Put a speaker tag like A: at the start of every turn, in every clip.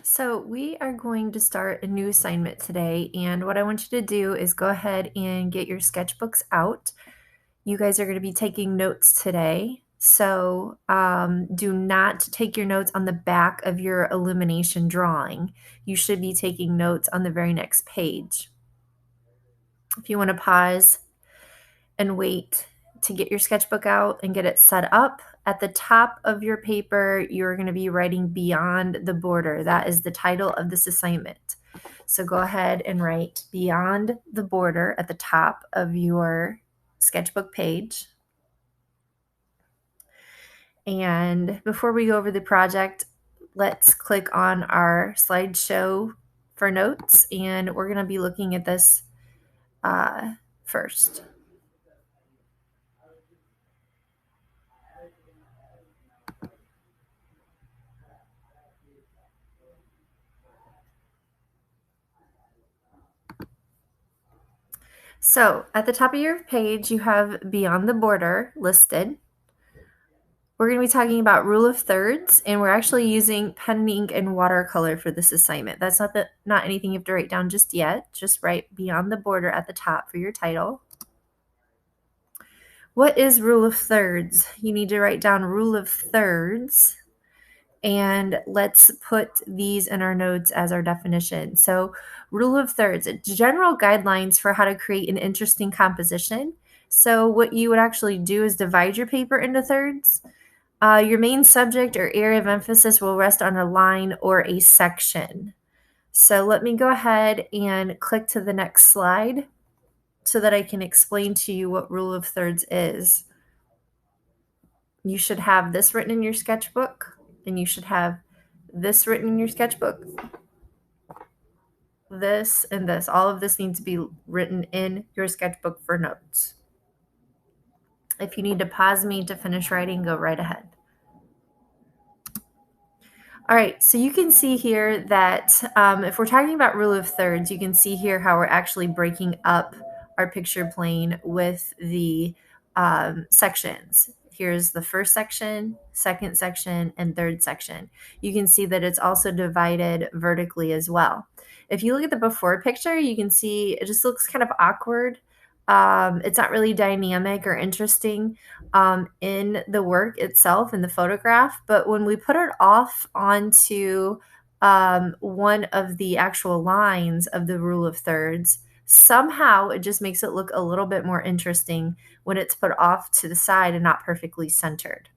A: So we are going to start a new assignment today, and what I want you to do is go ahead and get your sketchbooks out. You guys are going to be taking notes today, so do not take your notes on the back of your illumination drawing. You should be taking notes on the very next page. If you want to pause and wait to get your sketchbook out and get it set up, at the top of your paper, you're going to be writing Beyond the Border. That is the title of this assignment. So go ahead and write Beyond the Border at the top of your sketchbook page. And before we go over the project, let's click on our slideshow for notes, and we're going to be looking at this first. So at the top of your page, you have Beyond the Border listed. We're going to be talking about rule of thirds, and we're actually using pen and ink and watercolor for this assignment. That's not anything you have to write down just yet. Just write Beyond the Border at the top for your title. What is rule of thirds? You need to write down rule of thirds, and let's put these in our notes as our definition. So rule of thirds, general guidelines for how to create an interesting composition. So what you would actually do is divide your paper into thirds. Your main subject or area of emphasis will rest on a line or a section. So let me go ahead and click to the next slide so that I can explain to you what rule of thirds is. You should have this written in your sketchbook, and you should have this written in your sketchbook. This and this. All of this needs to be written in your sketchbook for notes. If you need to pause me to finish writing, go right ahead. All right, so you can see here that if we're talking about rule of thirds, you can see here how we're actually breaking up our picture plane with the sections. Here's the first section, second section, and third section. You can see that it's also divided vertically as well. If you look at the before picture, you can see it just looks kind of awkward. It's not really dynamic or interesting in the work itself, in the photograph, but when we put it off onto one of the actual lines of the rule of thirds, somehow it just makes it look a little bit more interesting when it's put off to the side and not perfectly centered.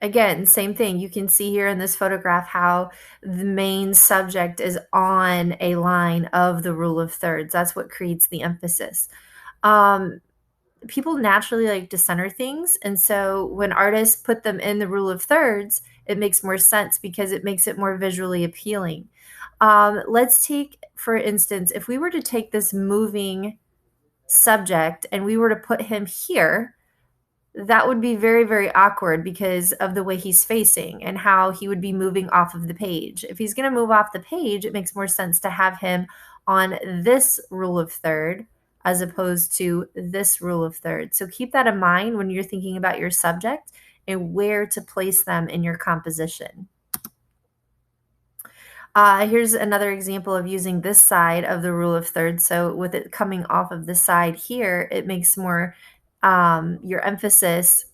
A: Again, same thing. You can see here in this photograph how the main subject is on a line of the rule of thirds. That's what creates the emphasis. People naturally like to center things, and so when artists put them in the rule of thirds, it makes more sense because it makes it more visually appealing. Let's take, for instance, if we were to take this moving subject and we were to put him here, that would be very, very awkward because of the way he's facing and how he would be moving off of the page. If he's going to move off the page, it makes more sense to have him on this rule of third as opposed to this rule of third. So keep that in mind when you're thinking about your subject and where to place them in your composition. Here's another example of using this side of the rule of thirds. So with it coming off of the side here, it makes more your emphasis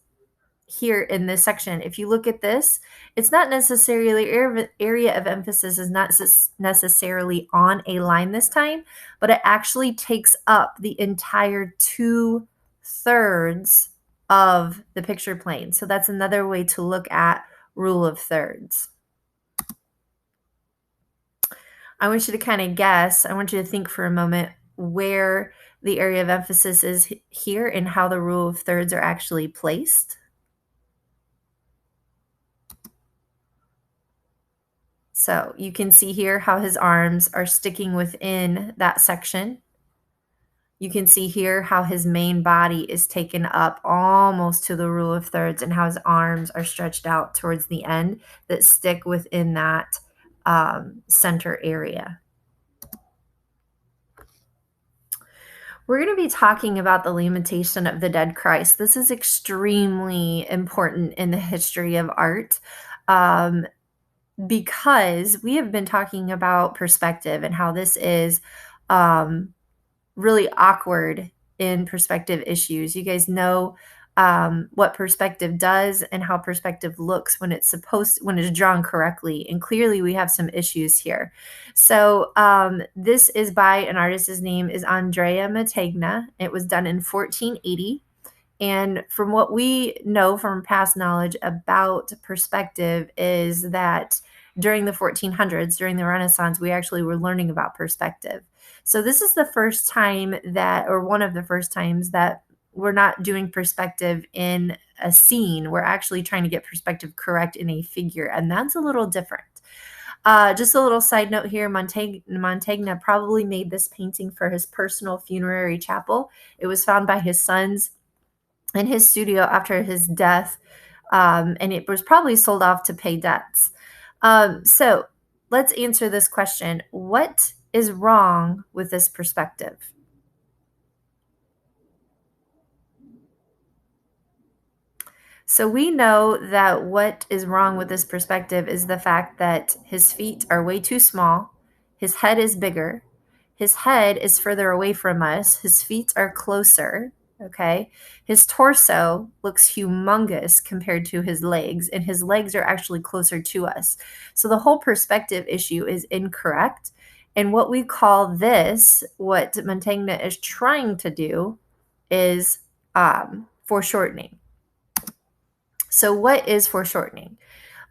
A: here in this section. If you look at this, it's not necessarily area of emphasis is not necessarily on a line this time, but it actually takes up the entire 2/3 of the picture plane. So that's another way to look at rule of thirds. I want you to kind of guess, I want you to think for a moment where the area of emphasis is here and how the rule of thirds are actually placed. So you can see here how his arms are sticking within that section. You can see here how his main body is taken up almost to the rule of thirds and how his arms are stretched out towards the end that stick within that center area. We're going to be talking about the Lamentation of the Dead Christ. This is extremely important in the history of art. because we have been talking about perspective and how this is really awkward in perspective issues. You guys know what perspective does and how perspective looks when when it's drawn correctly. And clearly, we have some issues here. So this is by an artist. His name is Andrea Mantegna. It was done in 1480. And from what we know from past knowledge about perspective is that during the 1400s, during the Renaissance, we actually were learning about perspective. So this is the first time that, or one of the first times that we're not doing perspective in a scene. We're actually trying to get perspective correct in a figure, and that's a little different. Just a little side note here, Mantegna probably made this painting for his personal funerary chapel. It was found by his sons in his studio after his death, and it was probably sold off to pay debts. So let's answer this question. What is wrong with this perspective? So we know that what is wrong with this perspective is the fact that his feet are way too small, his head is bigger, his head is further away from us, his feet are closer, okay? His torso looks humongous compared to his legs, and his legs are actually closer to us. So the whole perspective issue is incorrect. And what we call this, what Mantegna is trying to do, is foreshortening. So what is foreshortening?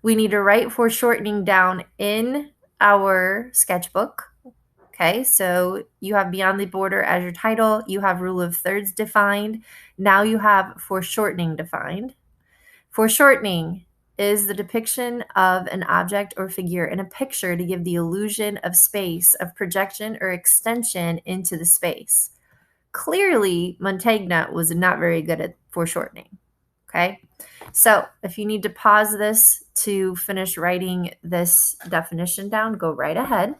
A: We need to write foreshortening down in our sketchbook. Okay, so you have Beyond the Border as your title. You have rule of thirds defined. Now you have foreshortening defined. Foreshortening is the depiction of an object or figure in a picture to give the illusion of space, of projection or extension into the space. Clearly, Mantegna was not very good at foreshortening. Okay, so if you need to pause this to finish writing this definition down, go right ahead.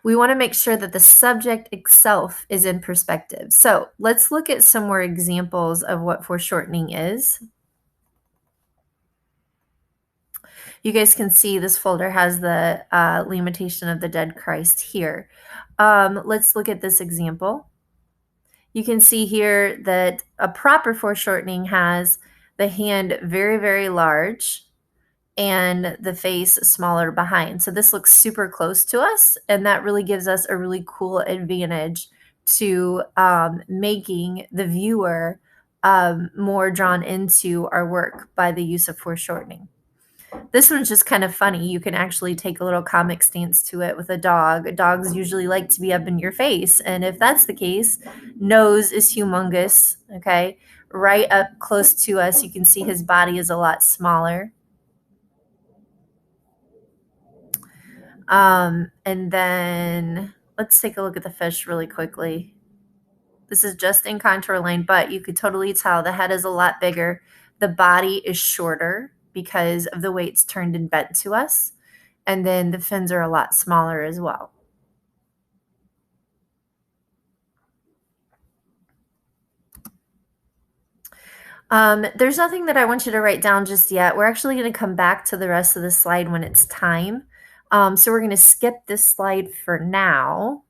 A: We want to make sure that the subject itself is in perspective. So let's look at some more examples of what foreshortening is. You guys can see this folder has the Lamentation of the Dead Christ here. Let's look at this example. You can see here that a proper foreshortening has the hand very, very large and the face smaller behind. So this looks super close to us, and that really gives us a really cool advantage to making the viewer more drawn into our work by the use of foreshortening. This one's just kind of funny. You can actually take a little comic stance to it with a dog. Dogs usually like to be up in your face, and if that's the case, nose is humongous, okay? Right up close to us, you can see his body is a lot smaller. And then let's take a look at the fish really quickly. This is just in contour line, but you could totally tell the head is a lot bigger. The body is shorter because of the way it's turned and bent to us. And then the fins are a lot smaller as well. There's nothing that I want you to write down just yet. We're actually going to come back to the rest of the slide when it's time. So we're going to skip this slide for now.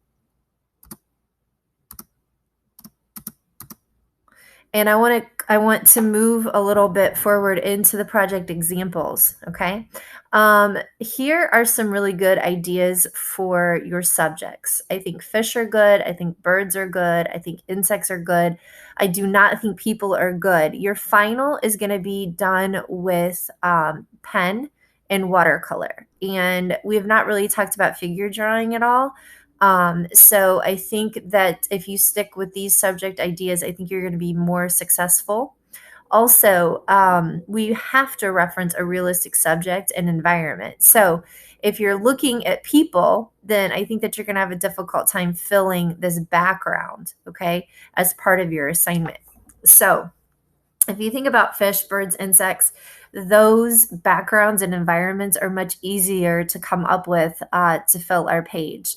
A: And I want to move a little bit forward into the project examples, okay? Here are some really good ideas for your subjects. I think fish are good. I think birds are good. I think insects are good. I do not think people are good. Your final is going to be done with pen and watercolor. And we have not really talked about figure drawing at all. So I think that if you stick with these subject ideas, I think you're going to be more successful. Also, we have to reference a realistic subject and environment. So if you're looking at people, then I think that you're going to have a difficult time filling this background, okay, as part of your assignment. So if you think about fish, birds, insects, those backgrounds and environments are much easier to come up with to fill our page.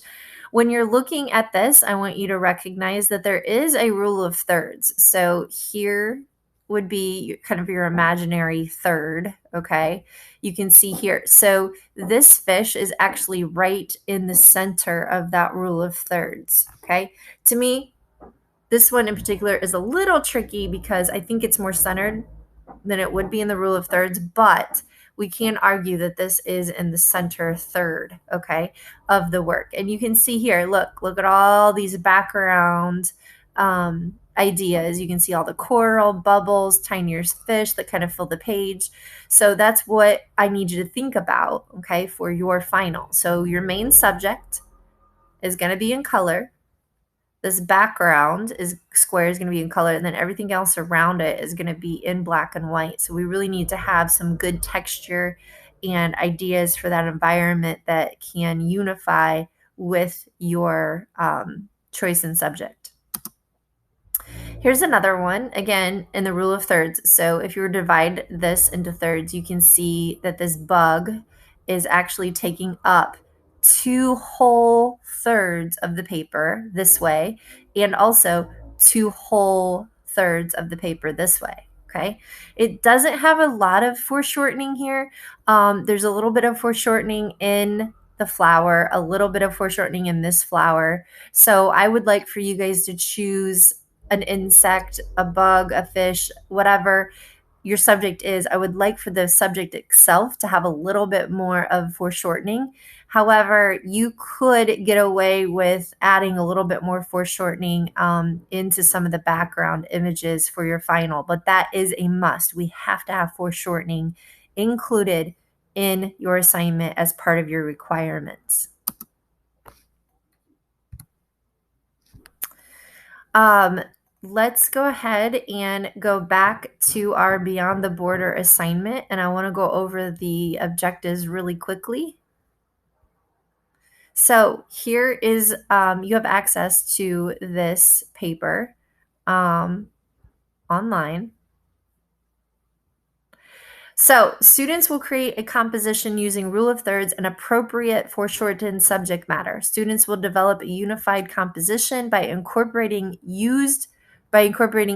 A: When you're looking at this, I want you to recognize that there is a rule of thirds. So here would be kind of your imaginary third, okay? You can see here. So this fish is actually right in the center of that rule of thirds, okay? To me, this one in particular is a little tricky because I think it's more centered than it would be in the rule of thirds, but we can argue that this is in the center third, okay, of the work. And you can see here, look at all these background ideas. You can see all the coral, bubbles, tinier fish that kind of fill the page. So that's what I need you to think about, okay, for your final. So your main subject is going to be in color. This background is square is going to be in color, and then everything else around it is going to be in black and white. So we really need to have some good texture and ideas for that environment that can unify with your choice in subject. Here's another one, again, in the rule of thirds. So if you were to divide this into thirds, you can see that this bug is actually taking up 2 whole thirds of the paper this way, and also 2 whole thirds of the paper this way. Okay, it doesn't have a lot of foreshortening here. There's a little bit of foreshortening in the flower, a little bit of foreshortening in this flower. So I would like for you guys to choose an insect, a bug, a fish, whatever your subject is. I would like for the subject itself to have a little bit more of foreshortening. However, you could get away with adding a little bit more foreshortening into some of the background images for your final, but that is a must. We have to have foreshortening included in your assignment as part of your requirements. Let's go ahead and go back to our Beyond the Border assignment, and I want to go over the objectives really quickly. So here is, you have access to this paper online. So students will create a composition using rule of thirds and appropriate foreshortened subject matter. Students will develop a unified composition by incorporating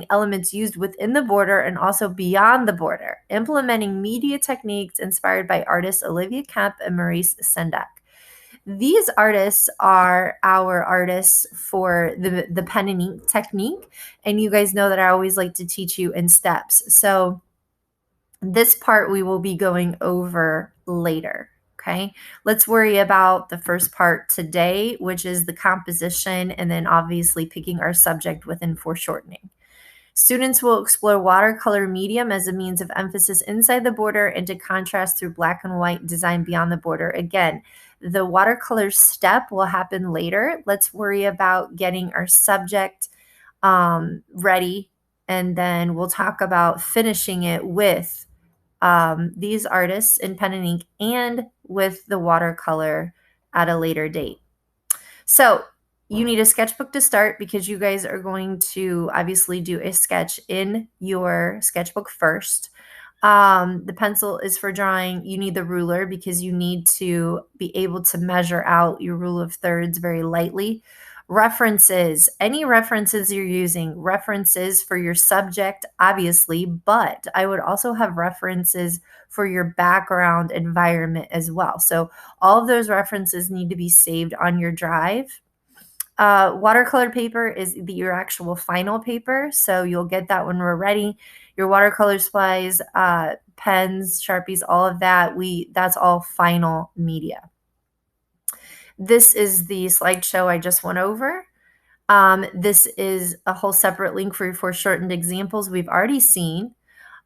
A: elements used within the border and also beyond the border, implementing media techniques inspired by artists Olivia Kemp and Maurice Sendak. These artists are our artists for the pen and ink technique, and you guys know that I always like to teach you in steps. So this part we will be going over later. Okay, let's worry about the first part today, which is the composition, and then obviously picking our subject within foreshortening. Students will explore watercolor medium as a means of emphasis inside the border and to contrast through black and white design beyond the border. Again, the watercolor step will happen later. Let's worry about getting our subject ready, and then we'll talk about finishing it with these artists in pen and ink and with the watercolor at a later date. So you need a sketchbook to start because you guys are going to obviously do a sketch in your sketchbook first. The pencil is for drawing. You need the ruler because you need to be able to measure out your rule of thirds very lightly. References, any references you're using, references for your subject, obviously, but I would also have references for your background environment as well. So all of those references need to be saved on your drive. Watercolor paper is your actual final paper, so you'll get that when we're ready. Your watercolor supplies, pens, Sharpies, all of that, that's all final media. This is the slideshow I just went over. This is a whole separate link for foreshortened examples we've already seen.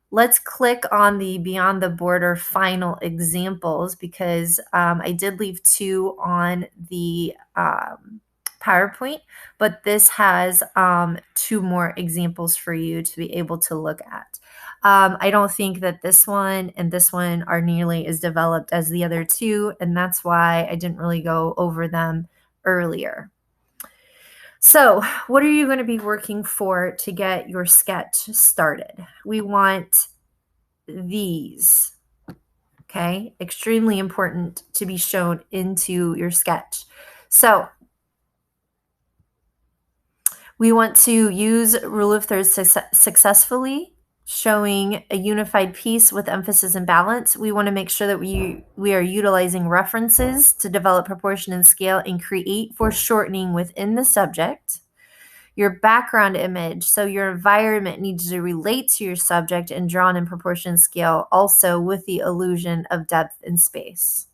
A: Let's click on the Beyond the Border final examples because I did leave 2 on the PowerPoint, but this has 2 more examples for you to be able to look at. I don't think that this one and this one are nearly as developed as the other 2, and that's why I didn't really go over them earlier. So, what are you going to be working for to get your sketch started? We want these, okay? Extremely important to be shown into your sketch. So, we want to use rule of thirds successfully. showing a unified piece with emphasis and balance. We want to make sure that we are utilizing references to develop proportion and scale and create foreshortening within the subject. Your background image, so your environment needs to relate to your subject and drawn in proportion and scale, also with the illusion of depth and space.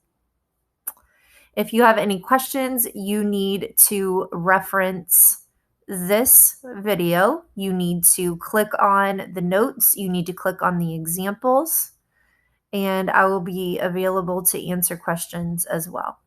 A: If you have any questions, you need to reference this video. You need to click on the notes. You need to click on the examples, and I will be available to answer questions as well.